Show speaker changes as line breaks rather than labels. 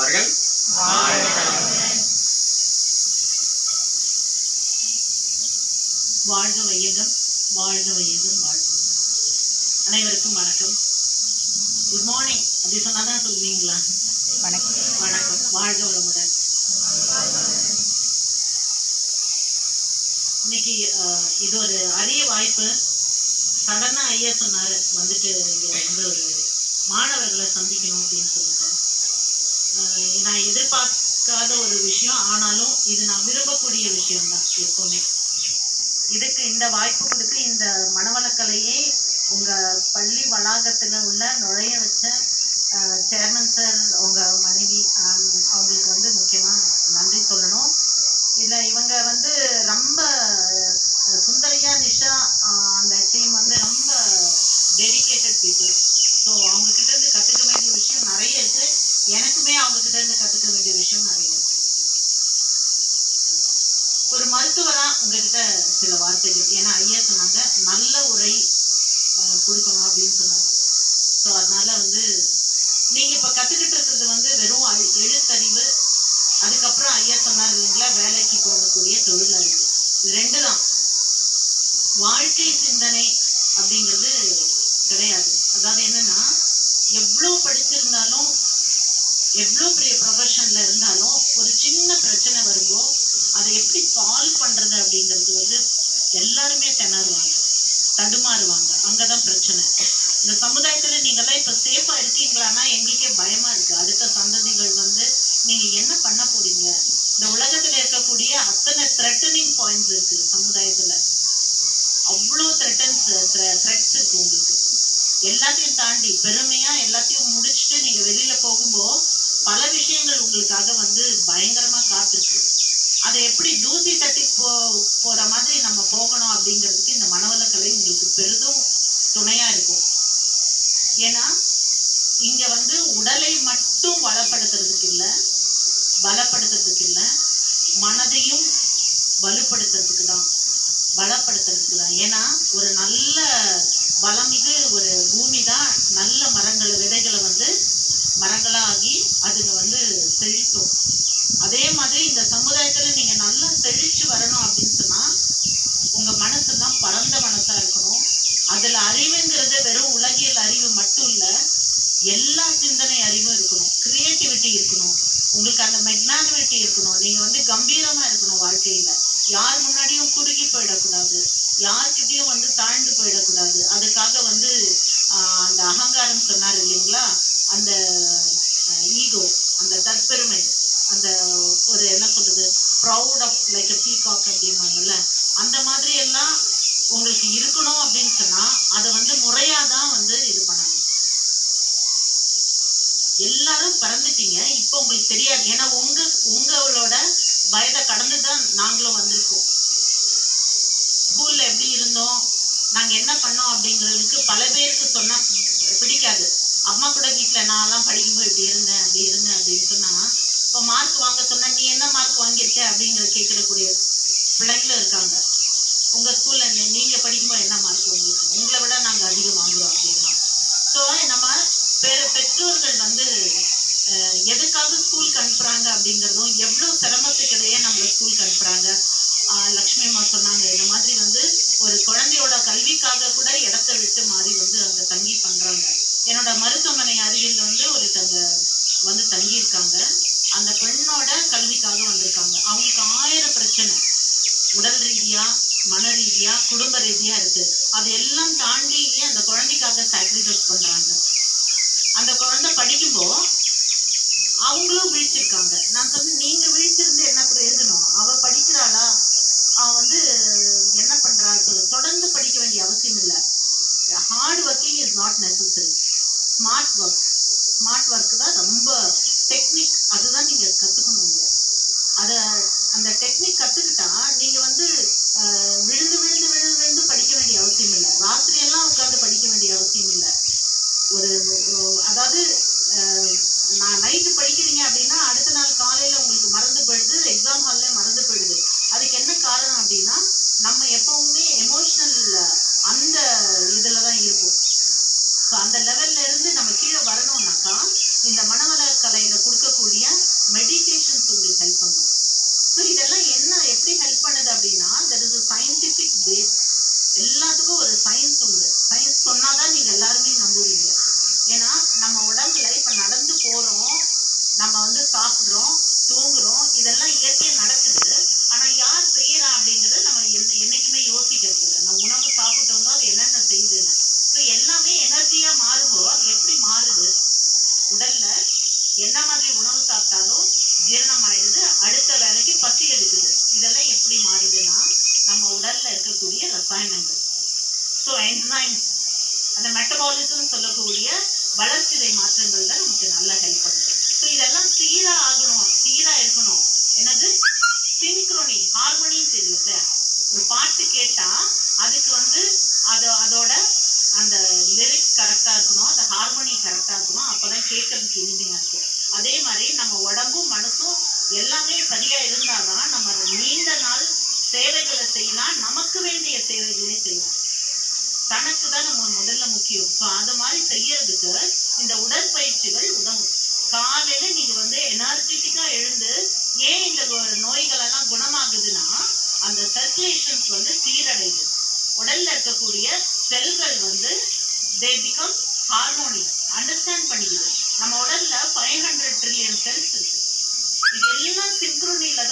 அவர்கள்
வாழ்க வையகம், வாழ்க வையகம், வாழ்க. அனைவருக்கும் வணக்கம். குட் மார்னிங் அப்படி சொன்னாதான் சொல்லுவீங்களா? வணக்கம். வணக்கம். வாழ்க வளமுடன். இன்னைக்கு இது ஒரு அரிய வாய்ப்பு. சடனா ஐயா சொன்னாரு வந்துட்டு இங்க வந்து ஒரு மாணவர்களை சந்திக்கணும் அப்படின்னு சொல்லிட்டு. நான் எதிர்பார்க்காத ஒரு விஷயம், ஆனாலும் இது நான் விரும்பக்கூடிய விஷயம்தான் எப்பவுமே. இதுக்கு இந்த வாய்ப்பு கொடுத்து இந்த மனவளக்கலையே உங்க பள்ளி வளாகத்துல உள்ள நுழைய வச்ச சேர்மன் சார், உங்க மனைவி, அவங்களுக்கு வந்து முக்கியமா நன்றி சொல்லணும். இல்லை, இவங்க வந்து ரொம்ப சுந்தரியா, நிஷா, அந்த டீம் வந்து ரொம்ப டெடிகேட்டட் பீப்புள். ஸோ அவங்க கிட்ட இருந்து கற்றுக்க வேண்டிய விஷயம் நிறைய இருக்கு. எனக்குமே அவங்க கிட்ட இருந்து கற்றுக்க வேண்டிய விஷயம் நிறைய இருக்கு. ஒரு மருத்துவரா உங்ககிட்ட சில வார்த்தைகள், ஏன்னா ஐயா சொன்னாங்க நல்ல உரை கொடுக்கணும் அப்படின்னு சொன்னாங்க. ஸோ அதனால வந்து நீங்க இப்ப கத்துக்கிட்டு இருக்கிறது வந்து வெறும் எழுத்தறிவு, அதுக்கப்புறம் ஐயா சொன்னார் இல்லைங்களா, வேலைக்கு போகக்கூடிய தொழில் அறிவு. இது ரெண்டு தான். வாழ்க்கை சிந்தனை அப்படிங்கிறது கிடையாது. அதாவது என்னன்னா, எவ்வளோ படிச்சிருந்தாலும் எவ்வளோ பெரிய ப்ரொஃபஷன்ல இருந்தாலும் ஒரு சின்ன பிரச்சனை வரும்போ அதை எப்படி சால்வ் பண்றது அப்படிங்கிறது வந்து எல்லாருமே திணறுவாங்க, தடுமாறுவாங்க. அங்கதான் பிரச்சனை. இந்த சமுதாயத்துல நீங்கெல்லாம் இப்ப சேஃபா இருக்கீங்களான்னா எங்களுக்கே பயமா இருக்கு. அடுத்த சந்ததிகள் வந்து நீங்க என்ன பண்ண போறீங்க? இந்த உலகத்துல இருக்கக்கூடிய அத்தனை த்ரெட்டனிங் பாயிண்ட்ஸ் இருக்கு சமுதாயத்துல. அவ்வளோ த்ரெட்ஸ் இருக்கு உங்களுக்கு. எல்லாத்தையும் தாண்டி பெருமையா எல்லாத்தையும் முடிச்சுட்டு நீங்க வெளியில போகும்போது பல விஷயங்கள் உங்களுக்காக வந்து பயங்கரமா காத்திருக்கு. அதை எப்படி தூசி தட்டி போற மாதிரி நம்ம போகணும் அப்படிங்கிறதுக்கு இந்த மனவளக்கலை உங்களுக்கு பெரிதும் துணையா இருக்கும். ஏன்னா இங்க வந்து உடலை மட்டும் வளப்படுத்துறதுக்கு இல்லை, பலப்படுத்துறதுக்கு இல்லை, மனதையும் வலுப்படுத்துறதுக்கு தான், பலப்படுத்துறதுக்கு தான். ஏன்னா ஒரு நல்ல வளமிகு ஒரு பூமி தான் நல்ல மரங்களை, விதைகளை வந்து மரங்களாகி அதுங்க வந்து செழிக்கும். அதே மாதிரி இந்த சமுதாயத்துல நீங்க நல்லா செழிச்சு வரணும் அப்படின்னு சொன்னா உங்க மனசுதான் பரந்த மனசா இருக்கணும். அதுல அறிவுங்கிறது வெறும் உலகியல் அறிவு மட்டும் இல்ல, எல்லா சிந்தனை அறிவும் இருக்கணும், கிரியேட்டிவிட்டி இருக்கணும், உங்களுக்கு அந்த மெக்னானிமிட்டி இருக்கணும். நீங்க வந்து கம்பீரமா இருக்கணும் வாழ்க்கையில. யார் முன்னாடியும் குறுகி போயிடக்கூடாது, யார்கிட்டயும் வந்து தாழ்ந்து போயிடக்கூடாது. அதுக்காக வந்து அந்த அகங்காரம் சொன்னார் இல்லைங்களா, அந்த ஈகோ, அந்த தற்பெருமை, அந்த ஒரு என்ன சொல்றது, proud of like a peacock அப்படிம்பாங்கல்ல, அந்த மாதிரி எல்லாம் உங்களுக்கு இருக்கணும் அப்படின்னு சொன்னா அதை வந்து முறையாதான் வந்து இது பண்ணணும். எல்லாரும் பிறந்துட்டீங்க, இப்ப உங்களுக்கு தெரியாது. ஏன்னா உங்களோட வயதை கடந்துதான் நாங்களும் வந்திருக்கோம். ஸ்கூல்ல எப்படி இருந்தோம், நாங்க என்ன பண்ணோம் அப்படிங்கிறதுக்கு பல பேருக்கு சொன்னா பிடிக்காது. அம்மா கூட வீட்டுல நான்லாம் படிக்கும்போது இப்படி இருந்தேன் அப்படி இருந்தேன் அப்படின்னு சொன்னா, இப்போ மார்க் வாங்க சொன்னா நீ என்ன மார்க் வாங்கியிருக்க அப்படிங்கிற கேட்கக்கூடிய பிள்ளைங்களும் இருக்காங்க. உங்க ஸ்கூல்ல நீங்க படிக்கும்போது என்ன மார்க் வாங்கியிருக்கோம், உங்களை விட நாங்க அதிகம் வாங்குறோம் அப்படின்னா. ஸோ நம்ம பெற்றோர்கள் வந்து எதுக்காக ஸ்கூலுக்கு அனுப்புறாங்க அப்படிங்கிறதும், எவ்வளவு சிரமத்துக்கிடையே நம்மள ஸ்கூலுக்கு அனுப்புறாங்க. லக்ஷ்மி அம்மா சொன்னாங்க, இந்த மாதிரி வந்து ஒரு குழந்தையோட கல்விக்காக கூட இடத்த விட்டு மாறி வந்து அங்க தங்கி பண்றாங்க. என்னோட மருத்துவமனை அருகில் வந்து ஒருத்தங்க வந்து தங்கி இருக்காங்க. அந்த பெண்ணோட கல்விக்காக வந்திருக்காங்க. அவங்களுக்கு 1000 பிரச்சனை, உடல் ரீதியா, மன ரீதியா, குடும்ப ரீதியா இருக்கு. அது எல்லாம் தாண்டி அந்த குழந்தைக்காக சாக்ரிஃபைஸ் பண்றாங்க. அந்த குழந்தை படிக்கும்போது அவங்களும் வீழ்ச்சிருக்காங்க. நான் சொன்னேன், நீங்க வீழ்ச்சிருந்து என்ன பிரயோஜனம்? அவ படிக்கிறாளா, அவ வந்து என்ன பண்றா, தொடர்ந்து படிக்க வேண்டிய அவசியம் இல்லை. Hard working is not necessary. Smart work தான் ரொம்ப டெக்னிக். அதுதான் நீங்க கத்துக்கணும். அந்த டெக்னிக் கத்துக்கிட்டா நீங்க வந்து விழுந்து விழுந்து விழுந்து விழுந்து படிக்க வேண்டிய அவசியம் இல்லை. ராத்திரி எல்லாம் உட்கார்ந்து படிக்க வேண்டிய அவசியம் இல்லை. அதாவது நான் நைட்டு படிக்கிறீங்க அப்படின்னா அடுத்த நாள் காலையில உங்களுக்கு மறந்து போயிடுது, எக்ஸாம் ஹால்ல மறந்து போயிடுது. அதுக்கு என்ன காரணம் அப்படின்னா, நம்ம எப்பவுமே எமோஷனல் அந்த இதுலதான் இருக்கும். ஸோ அந்த லெவல்ல இருந்து நம்ம கீழே வரணும்னாக்கா இந்த மனவள கலையில கொடுக்கக்கூடிய மெடிடேஷன்ஸ் உங்களுக்கு ஹெல்ப் பண்ணும். ஸோ இதெல்லாம் என்ன எப்படி ஹெல்ப் பண்ணுது அப்படின்னா, தட் இஸ் சயின்டிஃபிக் பேஸ். எல்லாத்துக்கும் ஒரு சயின்ஸ் உண்டு. சயின்ஸ் சொன்னாதான் நீங்க எல்லாருமே நம்புவீங்க. ஏன்னா நம்ம உடம்புல இப்ப நடந்து போறோம், நம்ம வந்து சாப்பிடுறோம், தூங்குறோம், இதெல்லாம் இயற்கையா நடக்குது. ஆனா யார் செய்யறா அப்படிங்கறது நம்ம என்னைக்குமே யோசிக்கிறது இல்லை. நம்ம உணவு சாப்பிட்டு வந்தோம், அது என்னென்ன செய்யுதுன்னு. ஸோ எல்லாமே எனர்ஜியா மாறும்போது அது எப்படி மாறுது? உடல்ல என்ன மாதிரி உணவு சாப்பிட்டாலும் ஜீரணம் ஆயிடுது, அடுத்த வேலைக்கு பசி எடுக்குது. இதெல்லாம் எப்படி மாறுதுன்னா நம்ம உடல்ல இருக்கக்கூடிய ரசாயனங்கள். ஸோ என்சைம்ஸ், அந்த மெட்டபாலிசம் சொல்லக்கூடிய வளர்ச்சிதை மாற்றங்கள் தான் நமக்கு நல்லா ஹெல்ப் பண்ணுது. ஸோ இதெல்லாம் சீரா ஆகணும், சீரா இருக்கணும். என்னது சிங்க்ரோனி, ஹார்மோனின்னு தெரியுது. ஒரு பாட்டு கேட்டா அதுக்கு வந்து அதோட அந்த லிரிக்ஸ் கரெக்டா இருக்கணும், அந்த ஹார்மோனி கரெக்டா இருக்கணும். அப்பதான் கேட்கறதுக்கு இனிமையா இருக்கும். அதே மாதிரி நம்ம உடம்பும் மனசும் எல்லாமே சரியா இருந்தாதான் நம்ம நீண்ட நாள் சேவைகளை செய்யலாம், நமக்கு வேண்டிய சேவைகளே செய்யலாம். தனக்கு தான் நம்ம முதல்ல முக்கியம். ஸோ அது மாதிரி செய்யறதுக்கு இந்த உடற்பயிற்சிகள் உதவும். காலையில நீங்க வந்து எனர்ஜெட்டிக்கா எழுந்து, ஏன் இந்த நோய்கள் எல்லாம் குணமாகுதுன்னா அந்த சர்க்குலேஷன்ஸ் வந்து சீரடையுது. உடல்ல இருக்கக்கூடிய செல்கள் வந்து தே பிகம் ஹார்மோனிக், அண்டர்ஸ்டாண்ட் பண்ணிக்குது. நம்ம உடல்ல 500 ட்ரில்லியன் செல்ஸ் இருக்கு. இது எல்லாம் சிங்க்ரோனில தான்